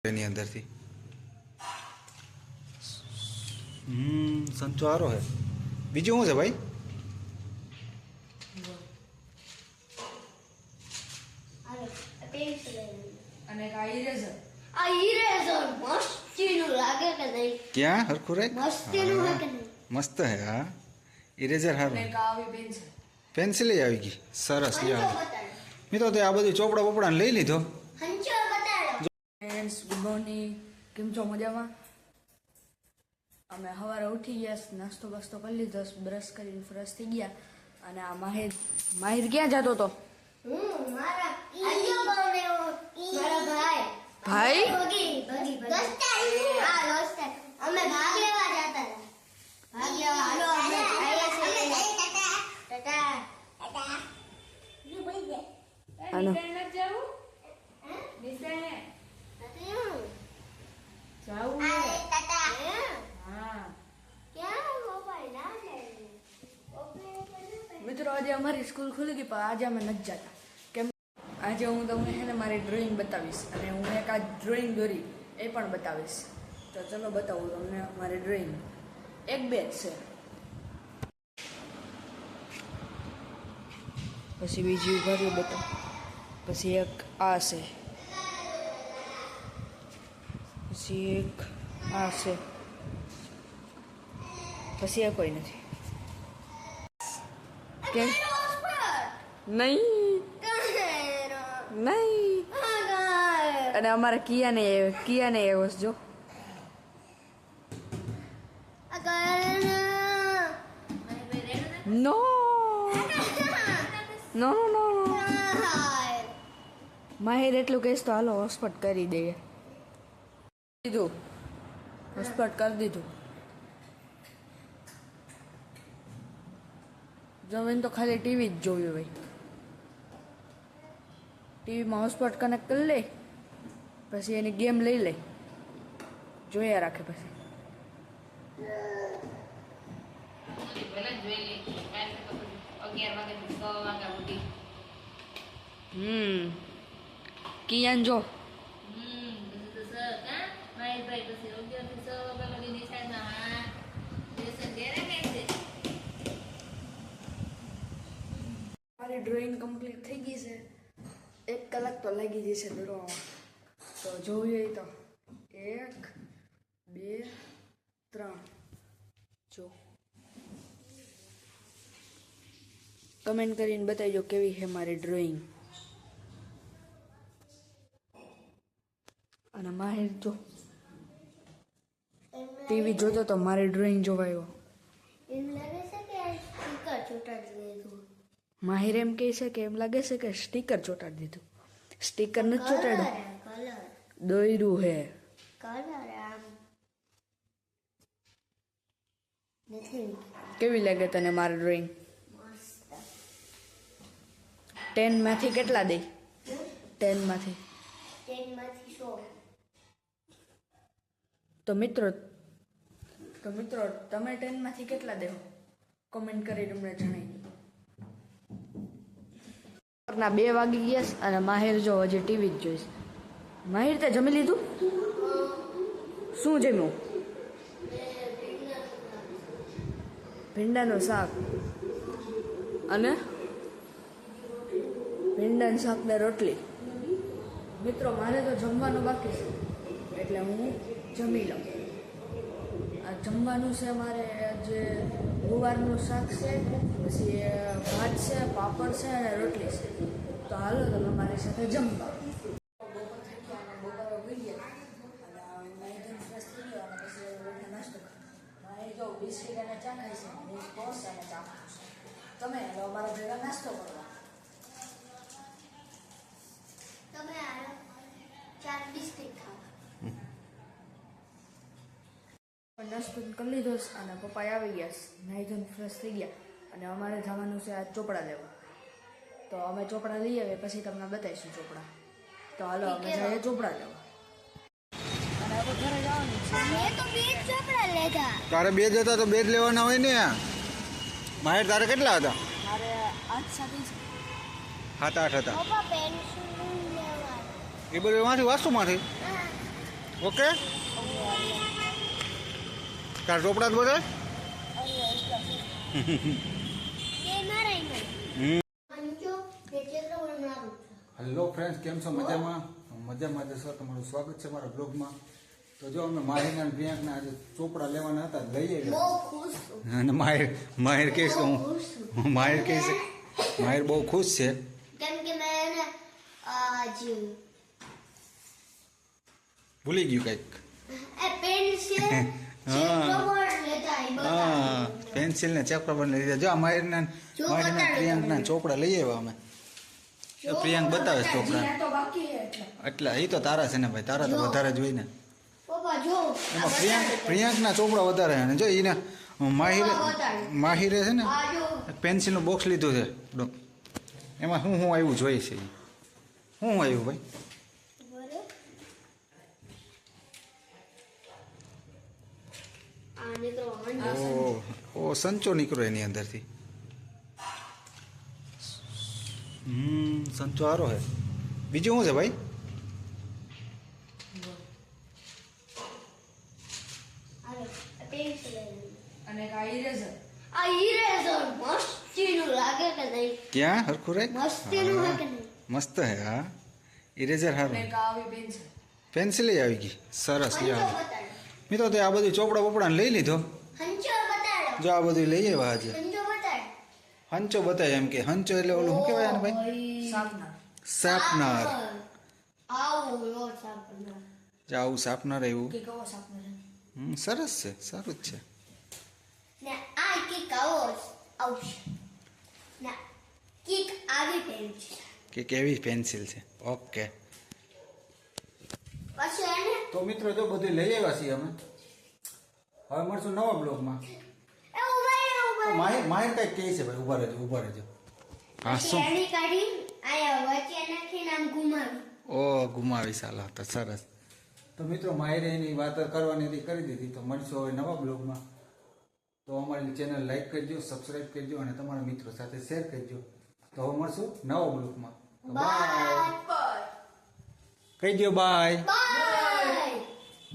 એની અંદરથી સંચો સારો હે. બીજું શું છે ભાઈ? અને આ ઇરેઝર. આ ઇરેઝર મસ્તીનું લાગે કે નહીં? ક્યાં હરખું રે? મસ્તીનું લાગે ને? મસ્ત હે. હા, ઇરેઝર અને સારું. એક આવી પેન્સિલ. પેન્સિલ આવી ગઈ. સરસ. હંચો યાર બતાડો. મેં તો તે આ બધું ચોપડા બોપડા લઈ લીધો. હંચો બતાડો. Friends, good morning. કેમ છો? મજામાં? અમે સવારે ઉઠી ગયા, નાસ્તો બાસ્તો કરી લીધો, બ્રશ કરીને ફ્રેશ થઈ ગયા. અને આ માહિર ક્યાં જતો હતો? મારા ભાઈ ભાઈ? અમે ભાગ લેવા જતા હતા. ભાગ લેવા હાલો આપણે આવ્યા છીએ. આનો મિત્રો, આજે અમારી સ્કૂલ ખુલી ગઈ, પણ આજે અમે નથી જતા. કેમ? આજે હું તમને છે ને મારી ડ્રોઈંગ બતાવીશ, અને હું એક આ ડ્રોઈંગ દોરી એ પણ બતાવીશ. તો ચલો બતાવું તમને મારી ડ્રોઈંગ. એક બેગ છે, પછી બીજી ઉભારી બતાવ, પછી એક આ છે, પછી એક આ છે, પછી આ કોઈ નથી. કેમ? નહીં નહીં. અને અમારા કિયાને આવ્યો છે જો. નો નો નો માહિર એટલું કહીશ તો હાલો હોસ્પોટ કરી દઈએ. દીધું, હોસ્પોટ કરી દીધું. જમીન તો ખાલી ટીવી જ જોયું ભાઈ. ટીવીમાં હોટસ્પોટ કનેક્ટ કરી લે, પછી એની ગેમ લઈ લે, જોયા રાખે. પછી કિયાન જો મારી ડ્રોઈંગ કમ્પ્લીટ થઈ ગઈ છે. 1 કલાક તો લાગી જશે દોરવામાં. તો જોઈએ તો 1 2 3 જો કમેન્ટ કરીને બતાવજો કેવી છે મારી ડ્રોઈંગ. અને માહિર જો ટીવી જોતો તો મારી ડ્રોઈંગ જોવાયો. એમ લાગે છે કે સ્ટીકર ચોટાડી દીધું. માહિર એમ કહે છે કે એમ લાગે છે કે સ્ટીકર ચોટાડી દીધું. સ્ટીકર નથી ચોટાડ્યું, કલર દોર્યું હે. કલર આમ નથી. કેવી લાગે તને મારી ડ્રોઈંગ? મસ્ત. 10 માંથી કેટલા દે? 10 માંથી 10 માંથી 100. તો મિત્રો તમે 10 માંથી કેટલા દેવો? કોમેન્ટ કરીને અમને જણાવી. ના 2 વાગી ગયા અને માહિર જો હજી ટીવી જ જોઈશ. માહિર તે જમી લીધું? શું જમ્યું? ભીંડાનું શાક અને ભીંડાનું શાક ને રોટલી. મિત્રો મારે તો જમવાનું બાકી છે, એટલે હું જમી લઉં. આ જમવાનું છે મારે જે ગુવારનું શાક છે, પછી ભાત છે, પાપડ છે અને રોટલી છે. તો હાલો તમે મારી સાથે જમવા. બપોરે ઉઈ ગયા અને મેં ફ્રેશ થઈ ગયો અને પછી નાસ્તો કર્યો. જો બિસ્કીટ અને ચા ખાઈ છે, ટોસ્ટ અને ચા ખાઈશ. તમે હાલો અમારા ભેગા નાસ્તો કરવા. તમે આ 4 બિસ્કિટ ખાઓ. નાસ્તો કરી લીધો અને પપ્પા આવી ગયા, નાહી ધોઈને ફ્રેશ થઈ ગયા. અને અમારે જવાનું છે આ ચોપડા લેવા. તો અમે ચોપડા લઈ આવીએ, પછી તમને બતાવીશું ચોપડા. તો હાલો અમે જઈએ ચોપડા લેવા. અને આપણે ઘરે જવાનું છે. મેં તો 2 ચોપડા લીધા. તારે 2 જ હતા તો 2 જ લેવાના હોય ને. માહિર તારે કેટલા હતા? મારે 8 સાથે છે. 7 8 હતા. પપ્પા પેન્સિલ લેવા. એ બધું એમાંથી વાસ્તુમાંથી. હા. ઓકે તાર ચોપડા જ બધા હેલો ફ્રેન્ડ્સ કેમ છો મજામાં મજામાં જશો તમારું સ્વાગત છે મારા બ્લોગમાં તો જો અમે માહિરના અને પ્રિયાંકના આજે ચોપડા લેવાના હતા લઈએ અને માહિર કહીશ કે હું માહિર કહીશ માહિર બહુ ખુશ છે કેમ કે મેં આજ ભૂલી ગયું કંઈક પેન્સિલ હા પેન્સિલ ને ચેક રબર લઈ લીધા જો આ માહિરના પ્રિયાંકના ચોપડા લઈ આવ્યા અમે તો પ્રિયાંક બતાવે છે ચોપડા તો બાકી છે એટલે એટલે એ તો તારા છે ને ભાઈ તારા તો વધારે જોઈ ને પપ્પા જો એમાં પ્રિયાંકના ચોપડા વધારે છે અને જો એને માહિરે છે ને આ જો પેન્સિલનું બોક્સ લીધું છે એમાં શું આવ્યું જોઈએ છે શું આવ્યું ભાઈ આને તો ઓ સંચો નીકળ્યો એની અંદરથી સંચો સારો છે બીજું શું છે ભાઈ પેન્સિલ અને એક આ ઇરેઝર આ ઇરેઝર મસ્તીનું લાગે કે નહીં ક્યાં હરખું રાખ મસ્તીનું હા, લાગે નહીં મસ્ત હે હા ઇરેઝર અને સારું એક આ આવી પેન્સિલ પેન્સિલ આવી ગઈ સરસ હંચો યાર બતાડો મિત્રો તે આ બધું ચોપડા બોપડા લઈ લીધો હંચો બતાડો જો આ બધું લઈ આવ્યા આજે હંચો બતાડો હંચો બતાય એમ કે હંચો એટલે ઓલું શું કહેવાય ને ભાઈ શાર્પનર શાર્પનર આવું લો શાર્પનર જો આવું શાર્પનર એવું કે કવો શાર્પનર સરસ છે સારું જ છે ને આ કિક આવશે ને કિક આવી પેન્સિલ કે કેવી પેન્સિલ છે ઓકે પછી એને તો મિત્રો જો બધું લઈ આવ્યા છીએ અમે હવે મળશું નવા બ્લોગમાં એ ઉભા માહિર કઈક કહે છે ભાઈ ઉભા રહેજો હા પછી શું એની કાઢી આયા વચ્ચે નાખીને આમ ઘુમાવી ઓ ગુમાવી સાલા તો સરસ તો મિત્રો માહિરે એની વાત કરવાની હતી કરી દીધી તો મળશું હવે નવા બ્લોગમાં તો અમારી ચેનલ લાઈક કરજો સબસ્ક્રાઈબ કરજો અને તમારા મિત્રો સાથે શેર કરજો તો હવે મળશું નવા બ્લોગમાં બાય બાય કહી દો બાય બાય